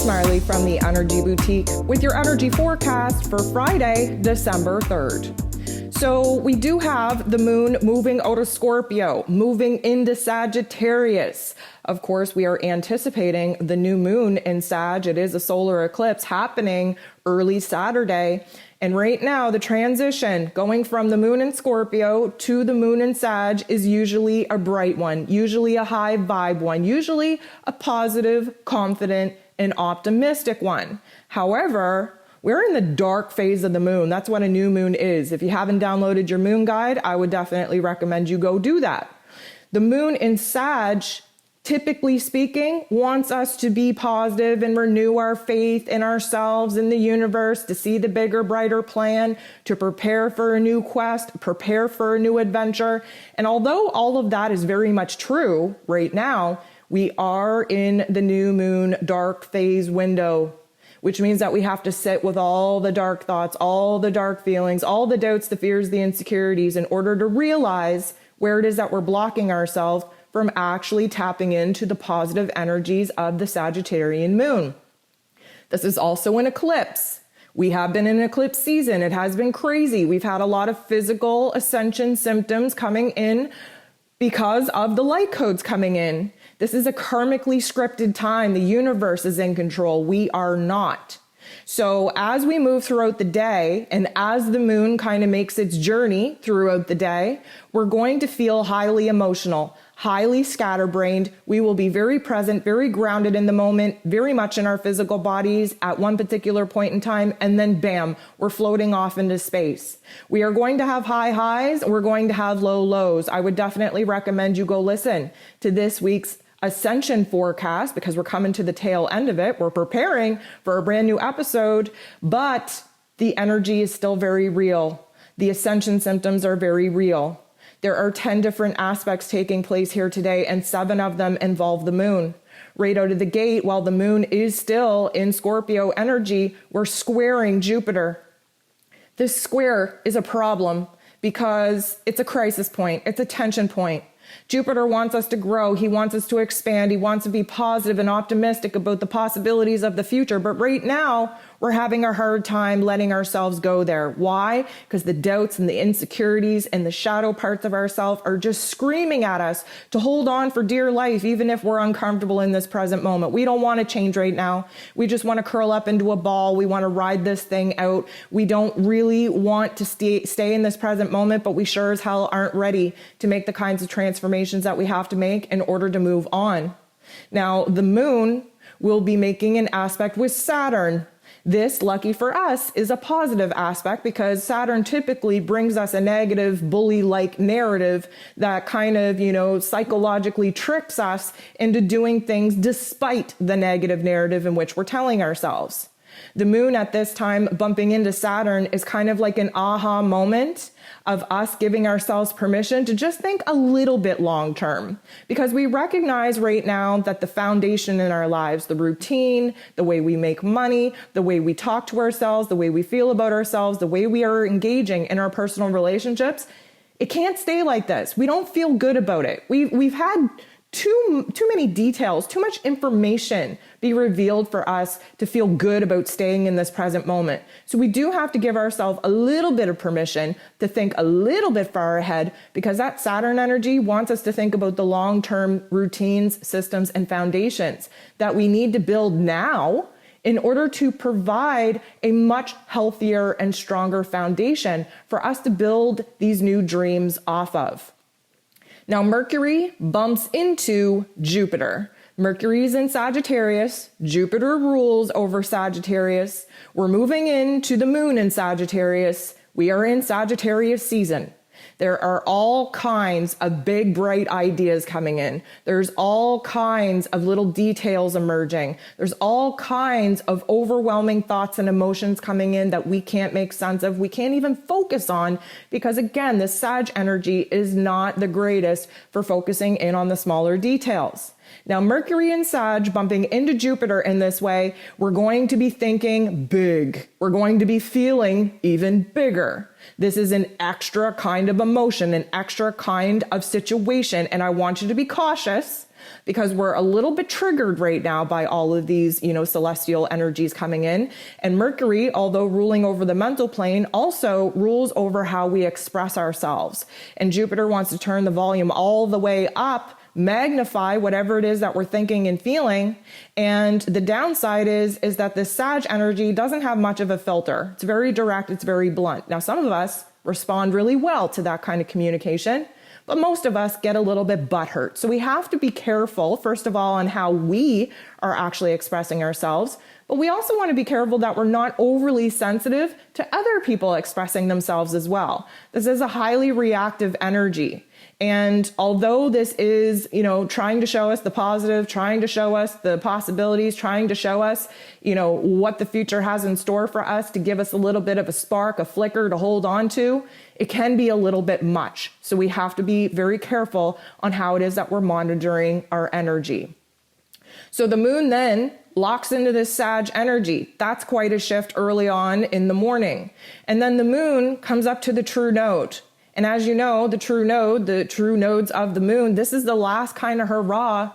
Smiley from the Energy Boutique with your energy forecast for Friday, December 3rd. So we do have the moon moving out of Scorpio, moving into Sagittarius. Of course, we are anticipating the new moon in Sag. It is a solar eclipse happening early Saturday. And right now, the transition going from the moon in Scorpio to the moon in Sag is usually a bright one, usually a high vibe one, usually a positive, confident, and optimistic one. However, we're in the dark phase of the moon. That's what a new moon is. If you haven't downloaded your moon guide, I would definitely recommend you go do that. The moon in Sag, typically speaking, wants us to be positive and renew our faith in ourselves, in the universe, to see the bigger, brighter plan, to prepare for a new quest, prepare for a new adventure. And although all of that is very much true right now, we are in the new moon dark phase window, which means that we have to sit with all the dark thoughts, all the dark feelings, all the doubts, the fears, the insecurities in order to realize where it is that we're blocking ourselves from actually tapping into the positive energies of the Sagittarian moon. This is also an eclipse. We have been in eclipse season. It has been crazy. We've had a lot of physical ascension symptoms coming in because of the light codes coming in. This is a karmically scripted time. The universe is in control. We are not. So as we move throughout the day and as the moon kind of makes its journey throughout the day, we're going to feel highly emotional, highly scatterbrained. We will be very present, very grounded in the moment, very much in our physical bodies at one particular point in time. And then bam, we're floating off into space. We are going to have high highs. We're going to have low lows. I would definitely recommend you go listen to this week's ascension forecast because we're coming to the tail end of it. We're preparing for a brand new episode, but the energy is still very real. The ascension symptoms are very real. There are 10 different aspects taking place here today, and 7 of them involve the moon. Right out of the gate, while the moon is still in Scorpio energy, we're squaring Jupiter. This square is a problem because it's a crisis point. It's a tension point. Jupiter wants us to grow. He wants us to expand. He wants to be positive and optimistic about the possibilities of the future. But right now, we're having a hard time letting ourselves go there. Why? Because the doubts and the insecurities and the shadow parts of ourselves are just screaming at us to hold on for dear life, even if we're uncomfortable in this present moment. We don't want to change right now. We just want to curl up into a ball. We want to ride this thing out. We don't really want to stay in this present moment, but we sure as hell aren't ready to make the kinds of transformations that we have to make in order to move on. Now, the moon will be making an aspect with Saturn. This, lucky for us, is a positive aspect because Saturn typically brings us a negative bully-like narrative that kind of, psychologically tricks us into doing things despite the negative narrative in which we're telling ourselves. The moon at this time bumping into Saturn is kind of like an aha moment of us giving ourselves permission to just think a little bit long term, because we recognize right now that the foundation in our lives, the routine, the way we make money, the way we talk to ourselves, the way we feel about ourselves, the way we are engaging in our personal relationships, it can't stay like this. We don't feel good about it. We've had too many details, too much information be revealed for us to feel good about staying in this present moment. So we do have to give ourselves a little bit of permission to think a little bit far ahead, because that Saturn energy wants us to think about the long-term routines, systems, and foundations that we need to build now in order to provide a much healthier and stronger foundation for us to build these new dreams off of. Now, Mercury bumps into Jupiter. Mercury is in Sagittarius. Jupiter rules over Sagittarius. We're moving into the moon in Sagittarius. We are in Sagittarius season. There are all kinds of big, bright ideas coming in. There's all kinds of little details emerging. There's all kinds of overwhelming thoughts and emotions coming in that we can't make sense of. We can't even focus on because, again, the Sag energy is not the greatest for focusing in on the smaller details. Now, Mercury and Sag bumping into Jupiter in this way, we're going to be thinking big. We're going to be feeling even bigger. This is an extra kind of emotion, an extra kind of situation, and I want you to be cautious because we're a little bit triggered right now by all of these, celestial energies coming in. And Mercury, although ruling over the mental plane, also rules over how we express ourselves. And Jupiter wants to turn the volume all the way up, magnify whatever it is that we're thinking and feeling. And the downside is that this Sag energy doesn't have much of a filter. It's very direct, it's very blunt. Now, some of us respond really well to that kind of communication, but most of us get a little bit butthurt. So we have to be careful, first of all, on how we are actually expressing ourselves, but we also want to be careful that we're not overly sensitive to other people expressing themselves as well. This is a highly reactive energy. And although this is, trying to show us the positive, trying to show us the possibilities, trying to show us, what the future has in store for us, to give us a little bit of a spark, a flicker to hold on to, it can be a little bit much. So we have to be very careful on how it is that we're monitoring our energy. So the moon then locks into this Sag energy. That's quite a shift early on in the morning. And then the moon comes up to the true node. And as you know, the true nodes of the moon, this is the last kind of hurrah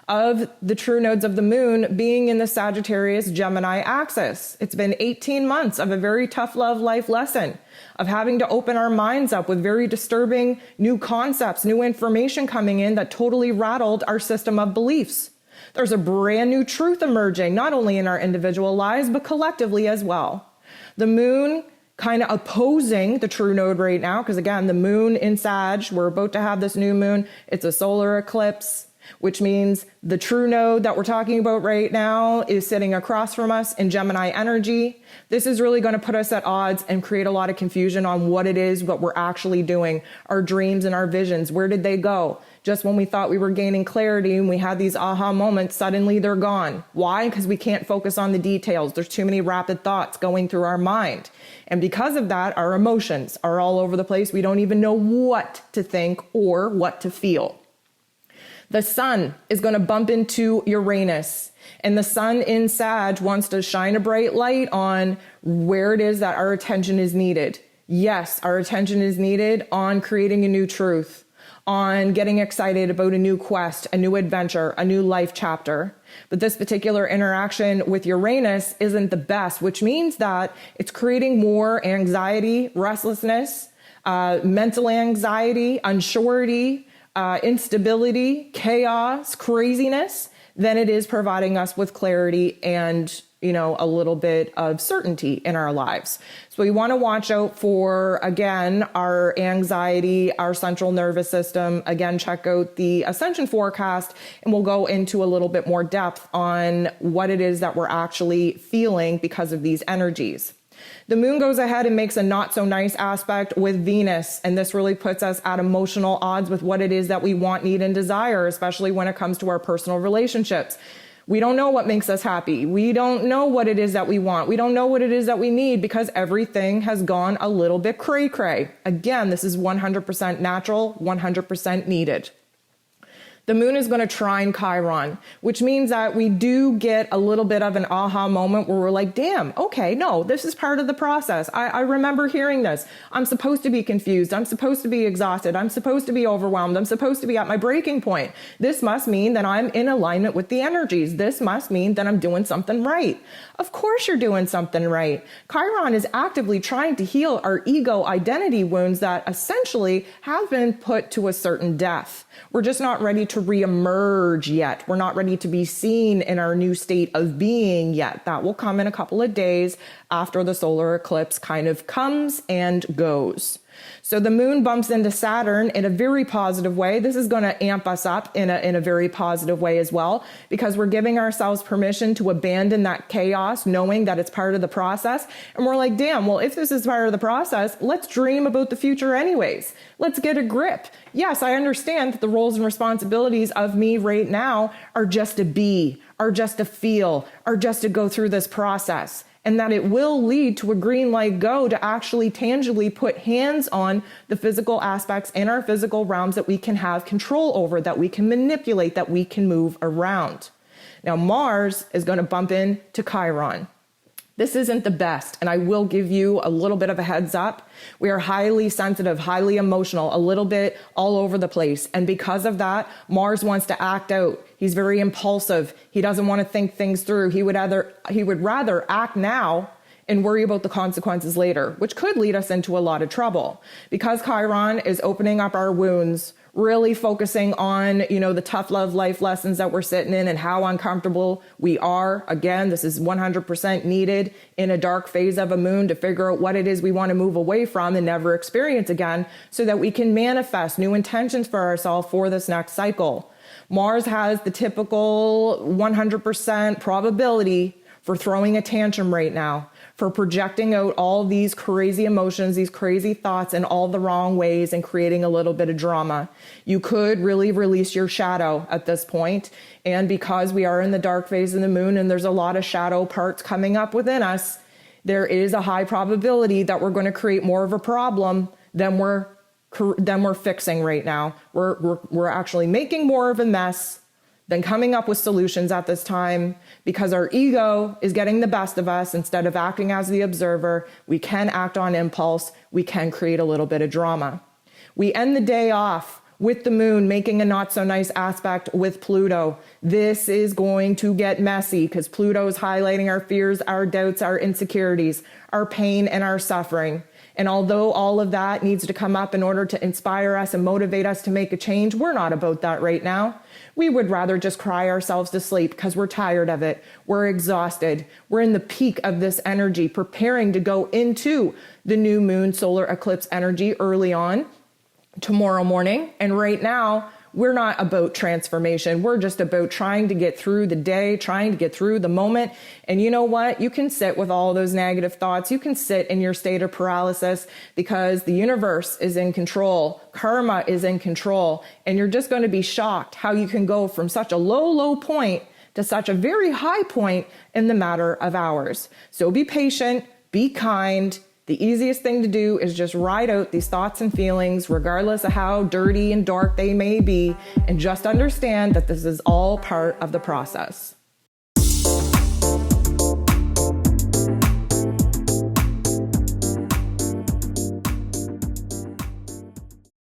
of the true nodes of the moon being in the Sagittarius Gemini axis. It's been 18 months of a very tough love life lesson, of having to open our minds up with very disturbing new concepts, new information coming in that totally rattled our system of beliefs. There's a brand new truth emerging, not only in our individual lives, but collectively as well. The moon kind of opposing the true node right now, because again, the moon in Sag, we're about to have this new moon. It's a solar eclipse, which means the true node that we're talking about right now is sitting across from us in Gemini energy. This is really going to put us at odds and create a lot of confusion on what it is, what we're actually doing, our dreams and our visions. Where did they go? Just when we thought we were gaining clarity and we had these aha moments, suddenly they're gone. Why? Because we can't focus on the details. There's too many rapid thoughts going through our mind. And because of that, our emotions are all over the place. We don't even know what to think or what to feel. The sun is going to bump into Uranus, and the sun in Sag wants to shine a bright light on where it is that our attention is needed. Yes, our attention is needed on creating a new truth, on getting excited about a new quest, a new adventure, a new life chapter. But this particular interaction with Uranus isn't the best, which means that it's creating more anxiety, restlessness, mental anxiety, unsurety, instability, chaos, craziness, than it is providing us with clarity and, a little bit of certainty in our lives. So we want to watch out for, again, our anxiety, our central nervous system. Again, check out the ascension forecast, and we'll go into a little bit more depth on what it is that we're actually feeling because of these energies. The moon goes ahead and makes a not so nice aspect with Venus, and this really puts us at emotional odds with what it is that we want, need, and desire, especially when it comes to our personal relationships. We don't know what makes us happy. We don't know what it is that we want. We don't know what it is that we need because everything has gone a little bit cray-cray. Again, this is 100% natural, 100% needed. The moon is going to trine Chiron, which means that we do get a little bit of an aha moment where we're like, damn, okay, no, this is part of the process. I remember hearing this. I'm supposed to be confused. I'm supposed to be exhausted. I'm supposed to be overwhelmed. I'm supposed to be at my breaking point. This must mean that I'm in alignment with the energies. This must mean that I'm doing something right. Of course you're doing something right. Chiron is actively trying to heal our ego identity wounds that essentially have been put to a certain death. We're just not ready to reemerge yet. We're not ready to be seen in our new state of being yet. That will come in a couple of days after the solar eclipse kind of comes and goes. So the moon bumps into Saturn in a very positive way. This is going to amp us up in a very positive way as well, because we're giving ourselves permission to abandon that chaos, knowing that it's part of the process. And we're like, damn, well, if this is part of the process, let's dream about the future anyways. Let's get a grip. Yes, I understand that the roles and responsibilities of me right now are just to be, are just to feel, are just to go through this process. And that it will lead to a green light go to actually tangibly put hands on the physical aspects in our physical realms that we can have control over, that we can manipulate, that we can move around. Now, Mars is going to bump into Chiron. This isn't the best, and I will give you a little bit of a heads up. We are highly sensitive, highly emotional, a little bit all over the place. And because of that, Mars wants to act out. He's very impulsive. He doesn't want to think things through. He would rather act now and worry about the consequences later, which could lead us into a lot of trouble. Because Chiron is opening up our wounds, really focusing on, the tough love life lessons that we're sitting in and how uncomfortable we are. Again, this is 100% needed in a dark phase of a moon to figure out what it is we want to move away from and never experience again, so that we can manifest new intentions for ourselves for this next cycle. Mars has the typical 100% probability for throwing a tantrum right now, for projecting out all these crazy emotions, these crazy thoughts in all the wrong ways and creating a little bit of drama. You could really release your shadow at this point. And because we are in the dark phase of the moon and there's a lot of shadow parts coming up within us, there is a high probability that we're going to create more of a problem than we're fixing right now. We're actually making more of a mess than coming up with solutions at this time, because our ego is getting the best of us. Instead of acting as the observer, we can act on impulse. We can create a little bit of drama. We end the day off with the moon making a not so nice aspect with Pluto. This is going to get messy because Pluto is highlighting our fears, our doubts, our insecurities, our pain, and our suffering. And although all of that needs to come up in order to inspire us and motivate us to make a change, we're not about that right now. We would rather just cry ourselves to sleep because we're tired of it. We're exhausted. We're in the peak of this energy, preparing to go into the new moon solar eclipse energy early on tomorrow morning. And right now, we're not about transformation. We're just about trying to get through the day, trying to get through the moment. And you know what? You can sit with all those negative thoughts. You can sit in your state of paralysis because the universe is in control. Karma is in control. And you're just going to be shocked how you can go from such a low point to such a very high point in the matter of hours. So be patient, be kind. The easiest thing to do is just ride out these thoughts and feelings, regardless of how dirty and dark they may be, and just understand that this is all part of the process.